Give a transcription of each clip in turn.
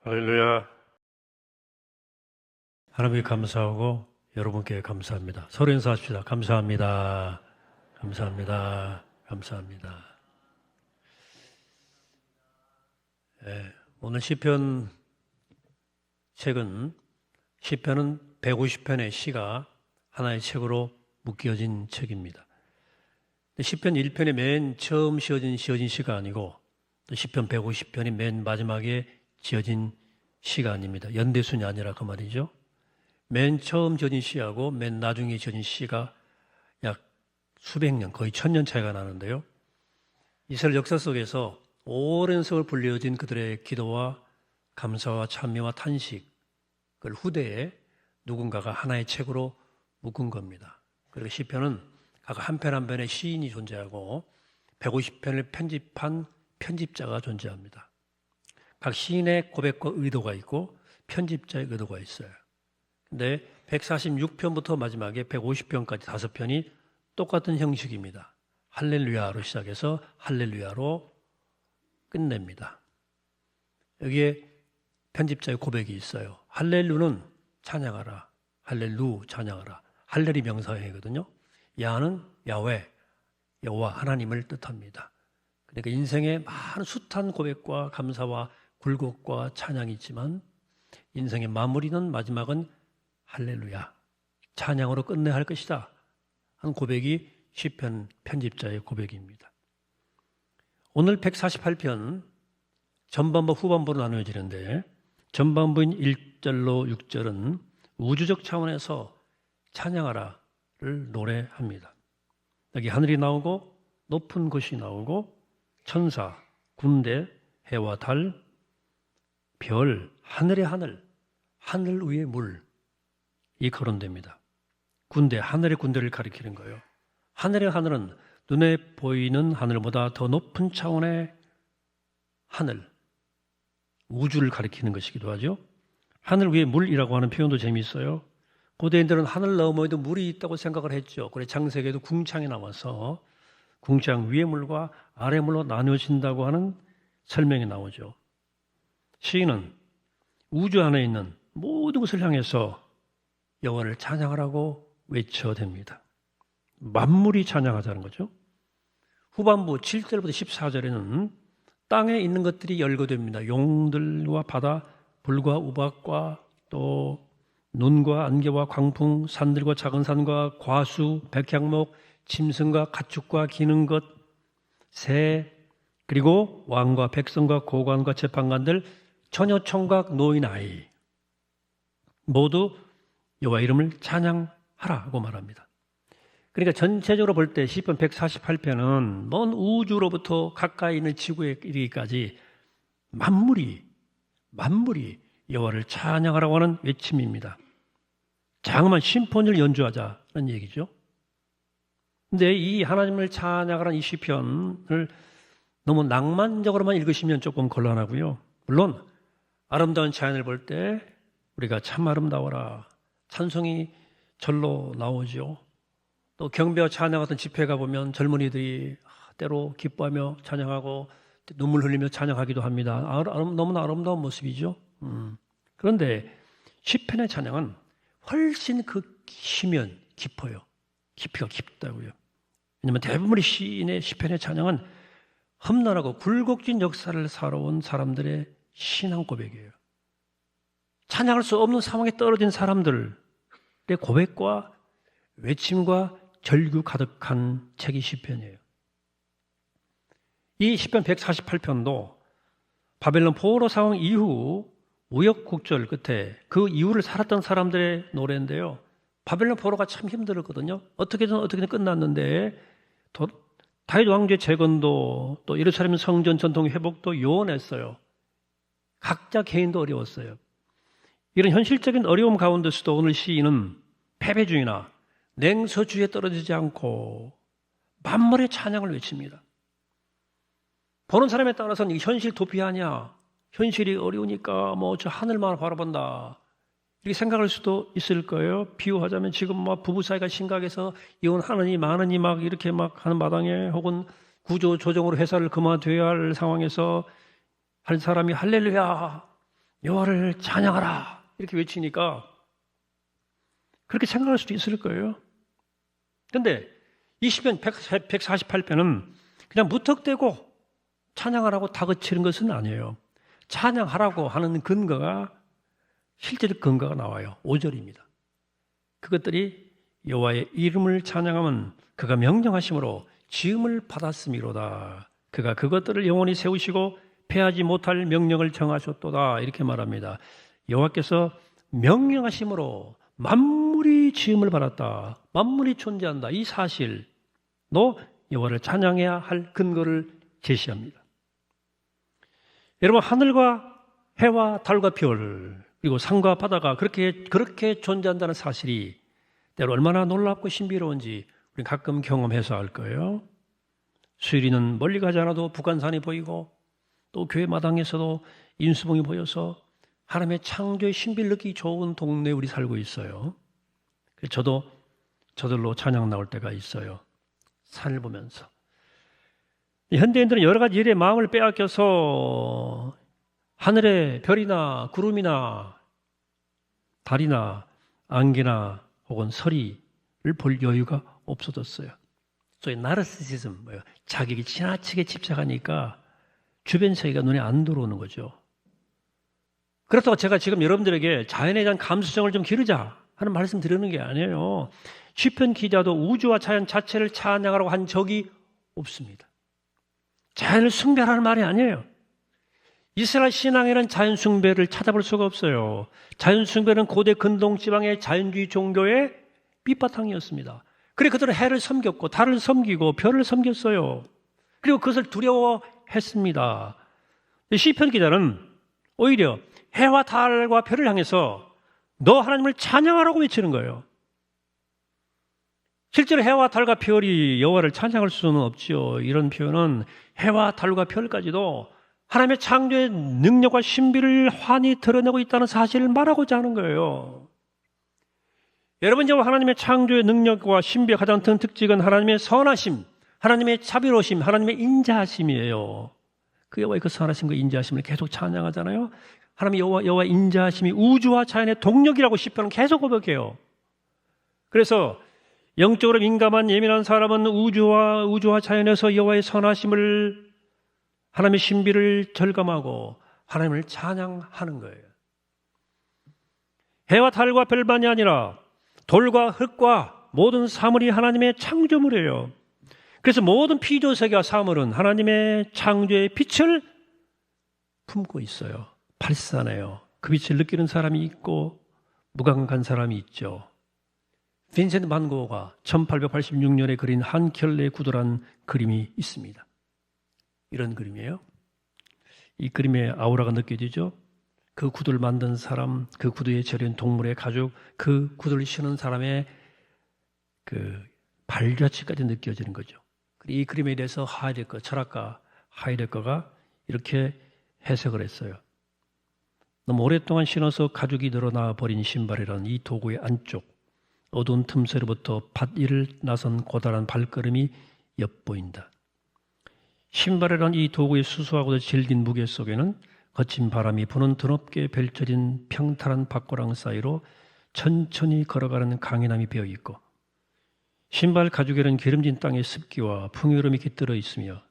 할렐루야. 하나님께 감사하고 여러분께 감사합니다. 서로 인사합시다. 감사합니다. 감사합니다. 감사합니다. 오늘 시편 책은 시편은 150편의 시가 하나의 책으로 묶여진 책입니다. 시편 1편이 맨 처음 지어진 시가 아니고 또 시편 150편이 맨 마지막에 지어진 시가 아닙니다. 연대순이 아니라 그 말이죠. 맨 처음 지어진 시하고 맨 나중에 지어진 시가 약 수백 년, 거의 1000년 차이가 나는데요. 이스라엘 역사 속에서 오랜 세월 불려진 그들의 기도와 감사와 찬미와 탄식을 후대에 누군가가 하나의 책으로 묶은 겁니다. 그리고 시편은 각 한 편 한 편의 시인이 존재하고 150편을 편집한 편집자가 존재합니다. 각 시인의 고백과 의도가 있고 편집자의 의도가 있어요. 근데 146편부터 마지막에 150편까지 5편이 똑같은 형식입니다. 할렐루야로 시작해서 할렐루야로 끝냅니다. 여기에 편집자의 고백이 있어요. 할렐루는 찬양하라. 할렐루 찬양하라. 할렐이 명사형이거든요. 야는 야훼, 여호와 하나님을 뜻합니다. 그러니까 인생에 많은 숱한 고백과 감사와 굴곡과 찬양이 있지만 인생의 마무리는 마지막은 할렐루야, 찬양으로 끝내야 할 것이다 하는 고백이 시편 편집자의 고백입니다. 오늘 148편 전반부 후반부로 나누어지는데 전반부인 1절로 6절은 우주적 차원에서 찬양하라를 노래합니다. 여기 하늘이 나오고 높은 곳이 나오고 천사, 군대, 해와 달, 별, 하늘의 하늘, 하늘 위의 물, 이 거론됩니다. 군대, 하늘의 군대를 가리키는 거예요. 하늘의 하늘은 눈에 보이는 하늘보다 더 높은 차원의 하늘, 우주를 가리키는 것이기도 하죠. 하늘 위에 물이라고 하는 표현도 재미있어요. 고대인들은 하늘 너머에도 물이 있다고 생각을 했죠. 그래서 창세기에도 궁창이 나와서 궁창 위의 물과 아래 물로 나뉘어진다고 하는 설명이 나오죠. 시인은 우주 안에 있는 모든 것을 향해서 여호와를 찬양하라고 외쳐댑니다. 만물이 찬양하자는 거죠. 후반부 7절부터 14절에는 땅에 있는 것들이 열거됩니다. 용들과 바다, 불과 우박과 또 눈과 안개와 광풍, 산들과 작은 산과 과수, 백향목, 짐승과 가축과 기는 것, 새, 그리고 왕과 백성과 고관과 재판관들, 처녀, 총각, 노인, 아이 모두 여호와 이름을 찬양하라고 말합니다. 그러니까 전체적으로 볼 때 시편 148편은 먼 우주로부터 가까이 있는 지구에 이르기까지 만물이 여호와를 찬양하라고 하는 외침입니다. 장엄한 심포니를 연주하자는 얘기죠. 근데 이 하나님을 찬양하라는 이 시편을 너무 낭만적으로만 읽으시면 조금 곤란하고요. 물론 아름다운 자연을 볼 때 우리가 참 아름다워라, 찬송이 절로 나오죠. 또 경배와 찬양 같은 집회 가보면 젊은이들이 때로 기뻐하며 찬양하고 눈물 흘리며 찬양하기도 합니다. 너무나 아름다운 모습이죠. 그런데 시편의 찬양은 훨씬 그 심연 깊어요. 깊이가 깊다고요. 왜냐하면 대부분의 시인의 시편의 찬양은 험난하고 굴곡진 역사를 살아온 사람들의 신앙 고백이에요. 찬양할 수 없는 상황에 떨어진 사람들의 고백과 외침과 절규 가득한 책이 시편이에요. 이 시편 148편도 바벨론 포로 상황 이후 우여곡절 끝에 그 이후를 살았던 사람들의 노래인데요. 바벨론 포로가 참 힘들었거든요. 어떻게든 끝났는데 다윗 왕조의 재건도 또 예루살렘 성전 전통 회복도 요원했어요. 각자 개인도 어려웠어요. 이런 현실적인 어려움 가운데서도 오늘 시인은 패배주의나 냉소주의에 떨어지지 않고 만물의 찬양을 외칩니다. 보는 사람에 따라서는 이 현실 도피하냐, 현실이 어려우니까 저 하늘만 바라본다 이렇게 생각할 수도 있을 거예요. 비유하자면 지금 부부 사이가 심각해서 이혼하느니 마느니 이렇게 하는 마당에 혹은 구조 조정으로 회사를 그만둬야 할 상황에서 한 사람이 할렐루야 여호와를 찬양하라 이렇게 외치니까 그렇게 생각할 수도 있을 거예요. 그런데 이 시편 148편은 그냥 무턱대고 찬양하라고 다그치는 것은 아니에요. 찬양하라고 하는 근거가 실제적 근거가 나와요. 5절입니다. 그것들이 여호와의 이름을 찬양하면 그가 명령하심으로 지음을 받았음이로다. 그가 그것들을 영원히 세우시고 패하지 못할 명령을 정하셨도다. 이렇게 말합니다. 여호와께서 명령하심으로 만물이 지음을 받았다. 만물이 존재한다. 이 사실로 여호와를 찬양해야 할 근거를 제시합니다. 여러분, 하늘과 해와 달과 별 그리고 산과 바다가 그렇게 존재한다는 사실이 때로 얼마나 놀랍고 신비로운지 우리 가끔 경험해서 알 거예요. 수일이는 멀리 가지 않아도 북한산이 보이고 또 교회 마당에서도 인수봉이 보여서 하나님의 창조의 신비를 느끼기 좋은 동네에 우리 살고 있어요. 저도 저들로 찬양 나올 때가 있어요. 산을 보면서. 현대인들은 여러 가지 일에 마음을 빼앗겨서 하늘에 별이나 구름이나 달이나 안개나 혹은 서리를 볼 여유가 없어졌어요. 소위 나르시시즘, 자격이 지나치게 집착하니까 주변 세계가 눈에 안 들어오는 거죠. 그렇다고 제가 지금 여러분들에게 자연에 대한 감수성을 좀 기르자 하는 말씀 드리는 게 아니에요. 시편 기자도 우주와 자연 자체를 찬양하라고 한 적이 없습니다. 자연을 숭배하라는 말이 아니에요. 이스라엘 신앙에는 자연 숭배를 찾아볼 수가 없어요. 자연 숭배는 고대 근동 지방의 자연주의 종교의 밑바탕이었습니다. 그래 그들은 해를 섬겼고 달을 섬기고 별을 섬겼어요. 그리고 그것을 두려워했습니다. 시편 기자는 오히려 해와 달과 별을 향해서 너 하나님을 찬양하라고 외치는 거예요. 실제로 해와 달과 별이 여호와를 찬양할 수는 없지요. 이런 표현은 해와 달과 별까지도 하나님의 창조의 능력과 신비를 환히 드러내고 있다는 사실을 말하고자 하는 거예요. 여러분, 이제 하나님의 창조의 능력과 신비의 가장 큰 특징은 하나님의 선하심, 하나님의 자비로우심, 하나님의 인자하심이에요. 그 여호와의 그 선하심과 인자하심을 계속 찬양하잖아요. 하나님 여호와의 인자하심이 우주와 자연의 동력이라고 시편은 계속 고백해요. 그래서 영적으로 민감한 예민한 사람은 우주와 자연에서 여호와의 선하심을 하나님의 신비를 절감하고 하나님을 찬양하는 거예요. 해와 달과 별만이 아니라 돌과 흙과 모든 사물이 하나님의 창조물이에요. 그래서 모든 피조세계와 사물은 하나님의 창조의 빛을 품고 있어요. 발산해요. 그 빛을 느끼는 사람이 있고 무감각한 사람이 있죠. 빈센트 반 고흐가 1886년에 그린 한 켤레의 구두란 그림이 있습니다. 이런 그림이에요. 이 그림의 아우라가 느껴지죠? 그 구두를 만든 사람, 그 구두에 절인 동물의 가죽, 그 구두를 신은 사람의 그 발자취까지 느껴지는 거죠. 이 그림에 대해서 철학가 하이데거가 이렇게 해석을 했어요. 너무 오랫동안 신어서 가죽이 늘어나 버린 신발이란 이 도구의 안쪽 어두운 틈새로부터 밭일을 나선 고단한 발걸음이 엿보인다. 신발이란 이 도구의 수수하고도 질긴 무게 속에는 거친 바람이 부는 드높게 펼쳐진 평탄한 밭고랑 사이로 천천히 걸어가는 강인함이 배어있고 신발 가죽에는 기름진 땅의 습기와 풍요로움이 깃들어 있으며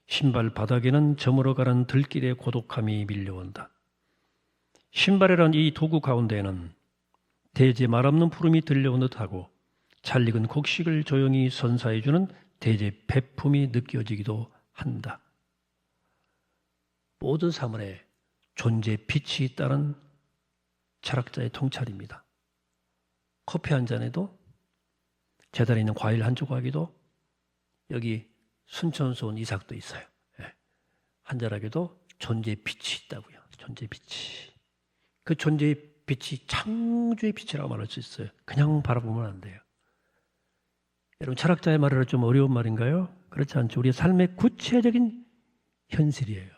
신발 바닥에는 저물어가는 들길의 고독함이 밀려온다. 신발이란 이 도구 가운데에는 대제 말없는 푸름이 들려온 듯하고 잘 익은 곡식을 조용히 선사해주는 대제 배품이 느껴지기도 한다. 모든 사물에 존재 빛이 있다는 철학자의 통찰입니다. 커피 한 잔에도 재단에 있는 과일 한 조각에도 여기 순천수 온 이삭도 있어요. 한 자락에도 존재의 빛이 있다고요. 존재의 빛이. 그 존재의 빛이 창조의 빛이라고 말할 수 있어요. 그냥 바라보면 안 돼요. 여러분, 철학자의 말이라 좀 어려운 말인가요? 그렇지 않죠. 우리의 삶의 구체적인 현실이에요.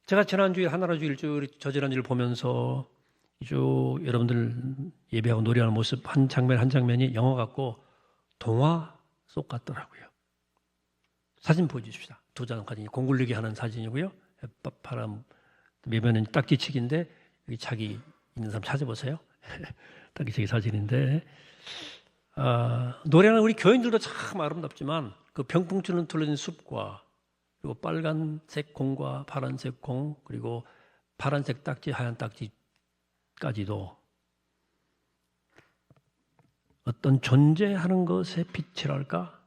제가 지난주일 하나라주일 저지난주를 보면서 쭉 여러분들 예배하고 노래하는 모습 한 장면이 영화 같고 동화 속 같더라고요. 사진 보여주십시다. 두 장 사진이 공굴리기 하는 사진이고요. 햇바람 매면은 딱지치기인데 여기 자기 있는 사람 찾아보세요. 딱지치기 사진인데 노래는 우리 교인들도 참 아름답지만 그 병풍처럼 둘러진 숲과 그리고 빨간색 공과 파란색 공 그리고 파란색 딱지 하얀 딱지까지도 어떤 존재하는 것의 빛이랄까?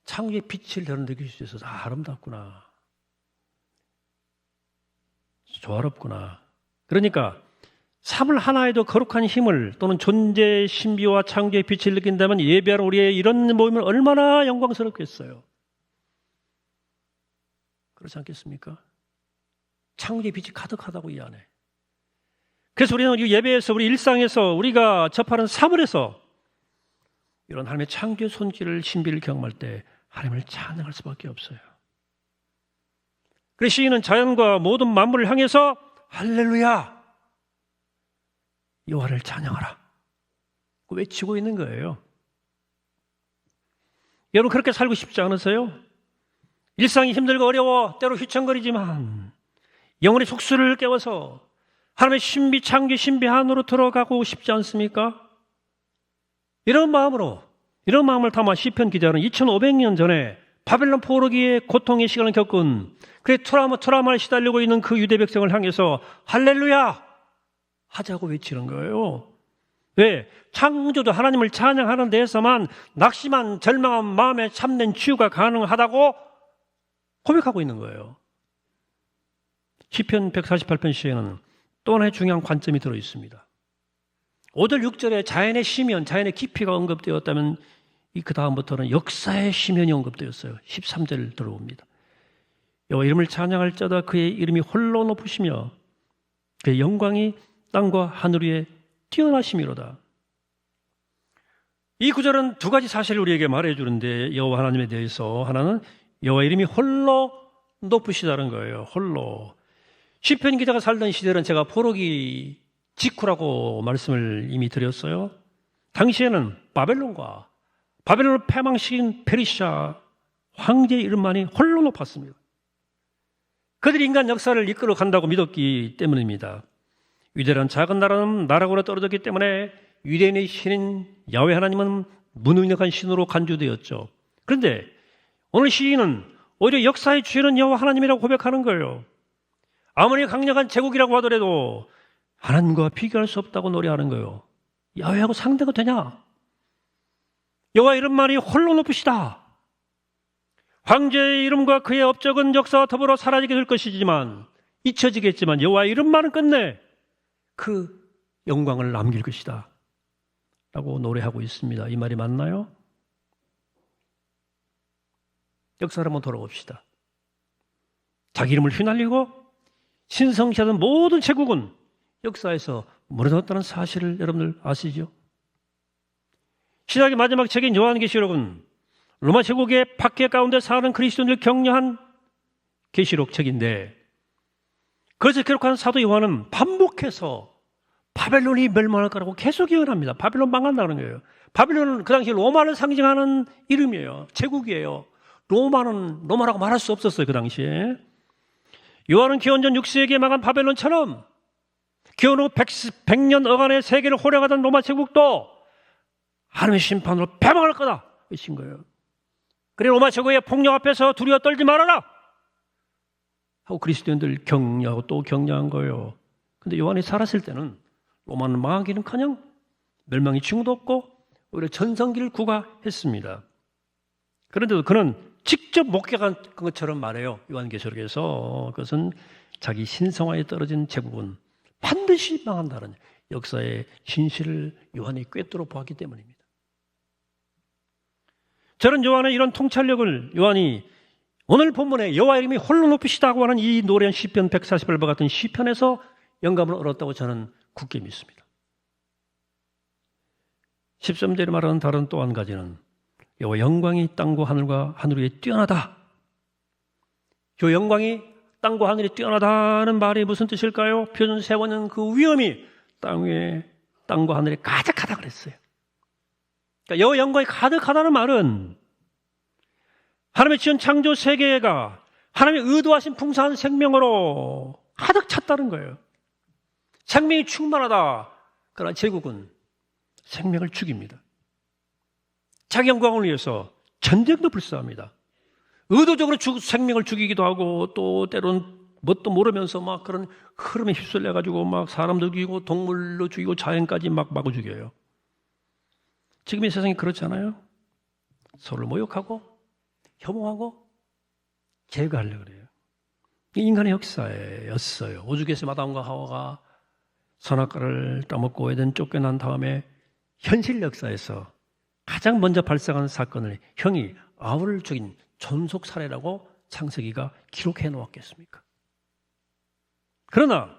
창조의 빛을 저는 느낄 수 있어서 아름답구나. 조화롭구나. 그러니까 삼을 하나에도 거룩한 힘을 또는 존재의 신비와 창조의 빛을 느낀다면 예배하는 우리의 이런 모임은 얼마나 영광스럽겠어요. 그렇지 않겠습니까? 창조의 빛이 가득하다고 이 안에. 그래서 우리는 이 예배에서 우리 일상에서 우리가 접하는 사물에서 이런 하나님의 창조의 손길을 신비를 경험할 때 하나님을 찬양할 수밖에 없어요. 그래서 시인은 자연과 모든 만물을 향해서 할렐루야 여호와를 찬양하라 외치고 있는 거예요. 여러분 그렇게 살고 싶지 않으세요? 일상이 힘들고 어려워 때로 휘청거리지만 영혼의 속수를 깨워서 하나님의 신비 창조 신비 안으로 들어가고 싶지 않습니까? 이런 마음을 담아 시편 기자는 2500년 전에 바벨론 포로기의 고통의 시간을 겪은 그의 트라우마를 시달리고 있는 그 유대 백성을 향해서 할렐루야 하자고 외치는 거예요. 왜? 창조도 하나님을 찬양하는 데에서만 낙심한 절망한 마음에 참된 치유가 가능하다고 고백하고 있는 거예요. 시편 148편 시에는 또 하나의 중요한 관점이 들어 있습니다. 5절 6절에 자연의 시면, 자연의 깊이가 언급되었다면 그 다음부터는 역사의 시면이 언급되었어요. 13절 들어옵니다. 여호와 이름을 찬양할 자다 그의 이름이 홀로 높으시며 그의 영광이 땅과 하늘 위에 뛰어나심이로다. 이 구절은 두 가지 사실을 우리에게 말해주는데 여호와 하나님에 대해서 하나는 여호와 이름이 홀로 높으시다는 거예요. 홀로. 시편 기자가 살던 시절은 제가 포로기 직후라고 말씀을 이미 드렸어요. 당시에는 바벨론을 패망시킨 페르시아 황제의 이름만이 홀로 높았습니다. 그들이 인간 역사를 이끌어 간다고 믿었기 때문입니다. 위대한 작은 나라는 나라고나 떨어졌기 때문에 유대인의 신인 야훼 하나님은 무능력한 신으로 간주되었죠. 그런데 오늘 시인은 오히려 역사의 주인은 여호와 하나님이라고 고백하는 거예요. 아무리 강력한 제국이라고 하더라도 하나님과 비교할 수 없다고 노래하는 거예요. 야훼하고 상대가 되냐? 여호와 이름만이 홀로 높으시다. 황제의 이름과 그의 업적은 역사와 더불어 사라지게 될 것이지만 잊혀지겠지만 여호와 이름만은 끝내 그 영광을 남길 것이다 라고 노래하고 있습니다. 이 말이 맞나요? 역사를 한번 돌아봅시다. 자기 이름을 휘날리고 신성시하던 모든 제국은 역사에서 무너졌다는 사실을 여러분들 아시죠? 신약의 마지막 책인 요한계시록은 로마 제국의 박해 가운데 사는 그리스도인을 격려한 계시록 책인데 그래서 기록한 사도 요한은 반복해서 바벨론이 멸망할 거라고 계속 예언합니다. 바벨론 망한다는 거예요. 바벨론은 그 당시 로마를 상징하는 이름이에요. 제국이에요. 로마라고 말할 수 없었어요. 그 당시에. 요한은 기원전 6세기에 망한 바벨론처럼 기원 후 100년 어간의 세계를 호령하던 로마 제국도 하나님의 심판으로 패망할 거다 외친 거예요. 그래 로마 제국의 폭력 앞에서 두려워 떨지 말아라 하고 그리스도인들 격려하고 또 격려한 거예요. 근데 요한이 살았을 때는 로마는 망하기는커녕 멸망의 징후도 없고 오히려 전성기를 구가했습니다. 그런데도 그는 직접 목격한 것처럼 말해요. 요한계시록에서 그것은 자기 신성화에 떨어진 제국은 반드시 망한다는 역사의 진실을 요한이 꿰뚫어 보았기 때문입니다. 저는 요한의 이런 통찰력을 요한이 오늘 본문에 여호와 이름이 홀로 높으시다고 하는 이 노래한 시편 148번 같은 시편에서 영감을 얻었다고 저는 굳게 믿습니다. 13절에 말하는 다른 또 한 가지는 여호와 영광이 땅과 하늘과 하늘 위에 뛰어나다. 그 영광이 땅과 하늘이 뛰어나다는 말이 무슨 뜻일까요? 표준 세워는 그 위엄이 땅과 하늘에 가득하다 그랬어요. 그러니까 여호와 영광이 가득하다는 말은 하나님의 지은 창조 세계가 하나님의 의도하신 풍성한 생명으로 가득 찼다는 거예요. 생명이 충만하다. 그러나 제국은 생명을 죽입니다. 자기 영광을 위해서 전쟁도 불사합니다. 의도적으로 생명을 죽이기도 하고 또 때로는 뭣도 모르면서 막 그런 흐름에 휩쓸려가지고 막 사람도 죽이고 동물도 죽이고 자연까지 막 마구 죽여요. 지금의 세상이 그렇잖아요. 서로를 모욕하고 혐오하고 제거하려고 그래요. 인간의 역사였어요. 우주에서 아담과 하와가 선악과를 따먹고 에덴 쫓겨난 다음에 현실 역사에서 가장 먼저 발생한 사건을 형이 아우를 죽인 존속 살해라고 창세기가 기록해 놓았겠습니까? 그러나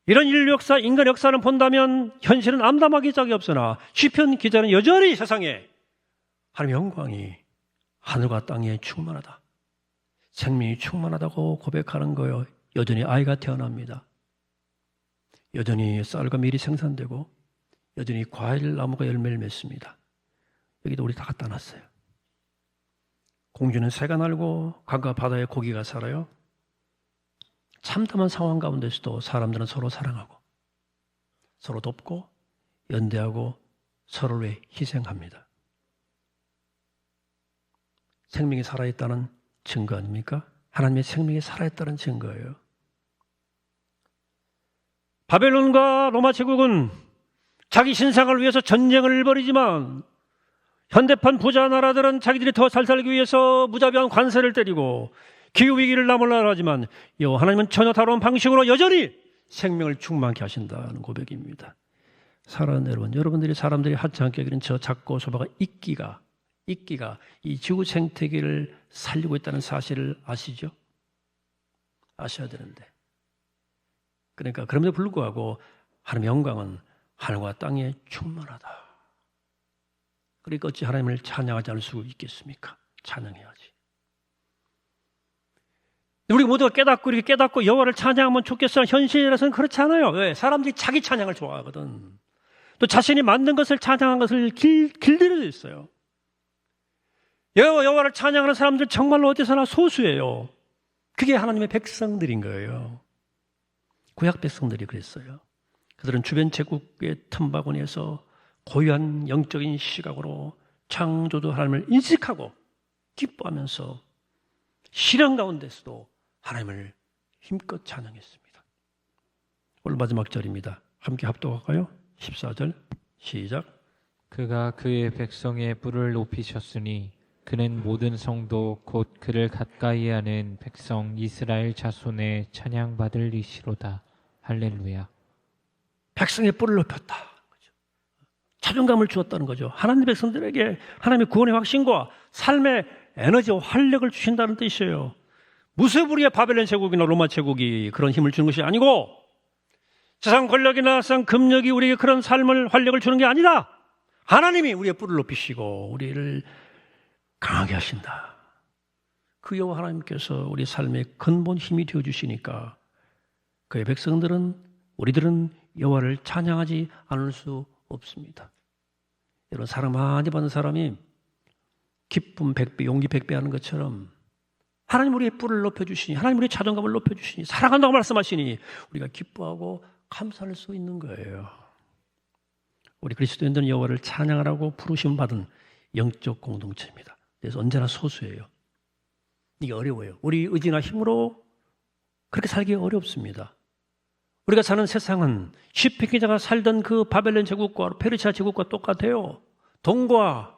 이런 인류 역사, 인간 역사를 본다면 현실은 암담하기 짝이 없으나 시편 기자는 여전히 세상에 하나님의 영광이 하늘과 땅에 충만하다. 생명이 충만하다고 고백하는 거예요. 여전히 아이가 태어납니다. 여전히 쌀과 밀이 생산되고 여전히 과일 나무가 열매를 맺습니다. 여기도 우리 다 갖다 놨어요. 공주는 새가 날고 강과 바다에 고기가 살아요. 참담한 상황 가운데서도 사람들은 서로 사랑하고 서로 돕고 연대하고 서로를 위해 희생합니다. 생명이 살아있다는 증거 아닙니까? 하나님의 생명이 살아있다는 증거예요. 바벨론과 로마 제국은 자기 신상을 위해서 전쟁을 벌이지만 현대판 부자 나라들은 자기들이 더 잘 살기 위해서 무자비한 관세를 때리고 기후위기를 나몰라 하지만 하나님은 전혀 다른 방식으로 여전히 생명을 충만케 하신다는 고백입니다. 사랑하는 여러분들이 사람들이 하찮게 여기는 저 작고 소박한 이끼가 이 지구 생태계를 살리고 있다는 사실을 아시죠? 아셔야 되는데. 그러니까 그럼에도 불구하고 하나님의 영광은 하늘과 땅에 충만하다. 그러니까 어찌 하나님을 찬양하지 않을 수 있겠습니까? 찬양해야지. 우리 모두가 이렇게 깨닫고 여호와를 찬양하면 좋겠으나 현실에서는 그렇지 않아요. 왜? 사람들이 자기 찬양을 좋아하거든. 또 자신이 만든 것을 찬양한 것을 길들여져 있어요. 여호와를 찬양하는 사람들 정말로 어디서나 소수예요. 그게 하나님의 백성들인 거예요. 구약 백성들이 그랬어요. 그들은 주변 제국의 틈바구니에서 고유한 영적인 시각으로 창조주 하나님을 인식하고 기뻐하면서 시련 가운데서도 하나님을 힘껏 찬양했습니다. 오늘 마지막 절입니다. 함께 합독할까요? 14절 시작. 그가 그의 백성의 뿔을 높이셨으니 그는 모든 성도 곧 그를 가까이 하는 백성 이스라엘 자손의 찬양받을 이시로다. 할렐루야. 백성의 뿔을 높였다. 자존감을 주었다는 거죠. 하나님 백성들에게 하나님의 구원의 확신과 삶의 에너지와 활력을 주신다는 뜻이에요. 무쇠부리의 바벨론 제국이나 로마 제국이 그런 힘을 주는 것이 아니고 세상 권력이나 세상 금력이 우리에게 그런 삶을 활력을 주는 게 아니라 하나님이 우리의 뿔을 높이시고 우리를 강하게 하신다. 그 여호와 하나님께서 우리 삶의 근본 힘이 되어주시니까 그의 백성들은 우리들은 여호와를 찬양하지 않을 수 없습니다. 여러분 사랑 많이 받는 사람이 기쁨 100배, 용기 100배 하는 것처럼 하나님 우리의 뿔을 높여주시니 하나님 우리의 자존감을 높여주시니 사랑한다고 말씀하시니 우리가 기뻐하고 감사할 수 있는 거예요. 우리 그리스도인들은 여호와를 찬양하라고 부르심 받은 영적 공동체입니다. 그래서 언제나 소수예요. 이게 어려워요. 우리 의지나 힘으로 그렇게 살기 어렵습니다. 우리가 사는 세상은 시편 기자가 살던 그 바벨론 제국과 페르시아 제국과 똑같아요. 돈과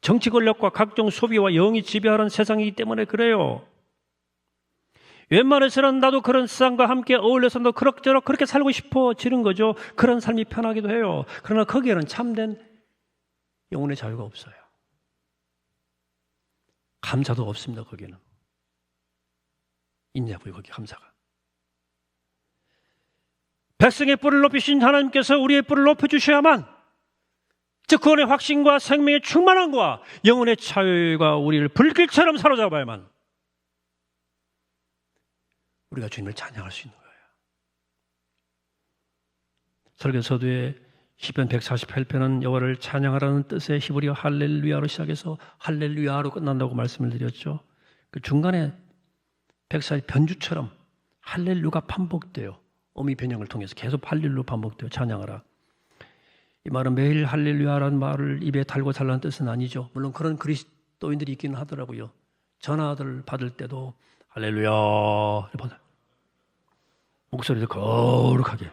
정치 권력과 각종 소비와 영이 지배하는 세상이기 때문에 그래요. 웬만해서는 나도 그런 세상과 함께 어울려서 너 그럭저럭 그렇게 살고 싶어지는 거죠. 그런 삶이 편하기도 해요. 그러나 거기에는 참된 영혼의 자유가 없어요. 감사도 없습니다. 거기는. 있냐고요. 거기 감사가. 백성의 뿔을 높이신 하나님께서 우리의 뿔을 높여주셔야만 즉 구원의 확신과 생명의 충만함과 영혼의 자유가 우리를 불길처럼 사로잡아야만 우리가 주님을 찬양할 수 있는 거예요. 설교서두에 시편 148편은 여호와를 찬양하라는 뜻의 히브리어 할렐루야로 시작해서 할렐루야로 끝난다고 말씀을 드렸죠. 그 중간에 148 변주처럼 할렐루야가 반복돼요. 어미 변형을 통해서 계속 할렐루야 반복돼요. 찬양하라. 이 말은 매일 할렐루야라는 말을 입에 달고 살라는 뜻은 아니죠. 물론 그런 그리스도인들이 있기는 하더라고요. 전화들 받을 때도 할렐루야 받아요. 목소리도 거룩하게.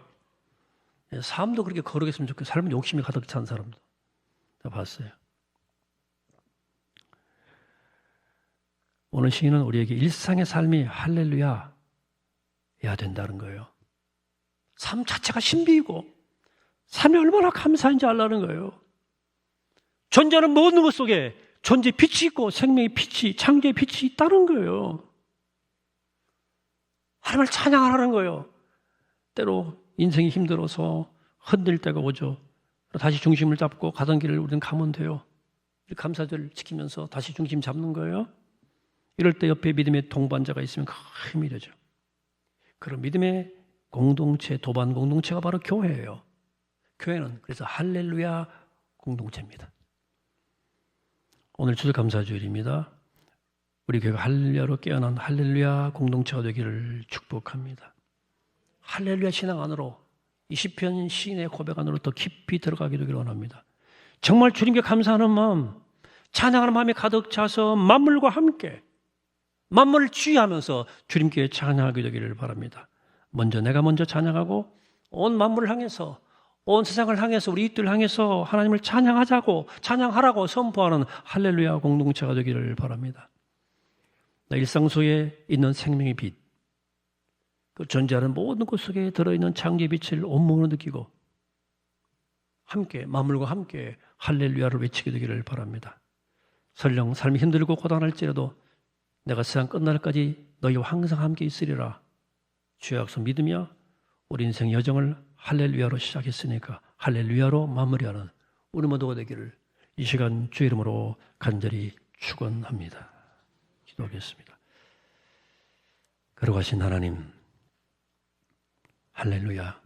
삶도 그렇게 거룩했으면 좋겠어요. 삶은 욕심이 가득 찬 사람도. 다 봤어요. 오늘 시인은 우리에게 일상의 삶이 할렐루야 해야 된다는 거예요. 삶 자체가 신비이고 삶이 얼마나 감사한지 알라는 거예요. 존재하는 모든 것 속에 존재의 빛이 있고 생명의 빛이, 창조의 빛이 있다는 거예요. 하나님을 찬양하라는 거예요. 때로 인생이 힘들어서 흔들 때가 오죠. 다시 중심을 잡고 가던 길을 우리는 가면 돼요. 감사절 지키면서 다시 중심 잡는 거예요. 이럴 때 옆에 믿음의 동반자가 있으면 큰 힘이 되죠. 그런 믿음의 공동체, 도반 공동체가 바로 교회예요. 교회는 그래서 할렐루야 공동체입니다. 오늘 추수감사주일입니다. 우리 교회가 할렐루야로 깨어난 할렐루야 공동체가 되기를 축복합니다. 할렐루야 신앙 안으로 이 시편 시인의 고백 안으로 더 깊이 들어가게 되기를 원합니다. 정말 주님께 감사하는 마음, 찬양하는 마음이 가득 차서 만물과 함께 만물을 주의하면서 주님께 찬양하게 되기를 바랍니다. 내가 먼저 찬양하고 온 만물을 향해서 온 세상을 향해서 우리 이웃들을 향해서 하나님을 찬양하라고 선포하는 할렐루야 공동체가 되기를 바랍니다. 나 일상 속에 있는 생명의 빛, 그 존재하는 모든 것 속에 들어있는 창조의 빛을 온몸으로 느끼고 함께 만물과 함께 할렐루야를 외치게 되기를 바랍니다. 설령 삶이 힘들고 고단할지라도 내가 세상 끝날까지 너희와 항상 함께 있으리라. 주의 약속 믿으며 우리 인생 여정을 할렐루야로 시작했으니까 할렐루야로 마무리하는 우리 모두가 되기를 이 시간 주의 이름으로 간절히 축원합니다. 기도하겠습니다. 거룩하신 하나님, 할렐루야.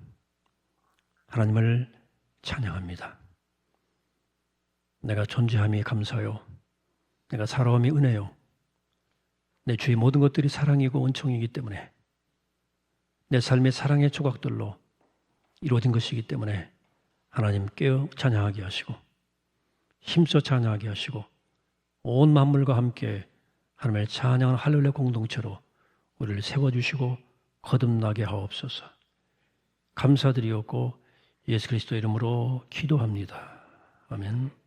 하나님을 찬양합니다. 내가 존재함이 감사요. 내가 살아옴이 은혜요. 내 주의 모든 것들이 사랑이고 은총이기 때문에 내 삶의 사랑의 조각들로 이루어진 것이기 때문에 하나님 깨어 찬양하게 하시고 힘써 찬양하게 하시고 온 만물과 함께 하나님의 찬양하는 할렐루야 공동체로 우리를 세워주시고 거듭나게 하옵소서. 감사드리옵고 예수 그리스도 이름으로 기도합니다. 아멘.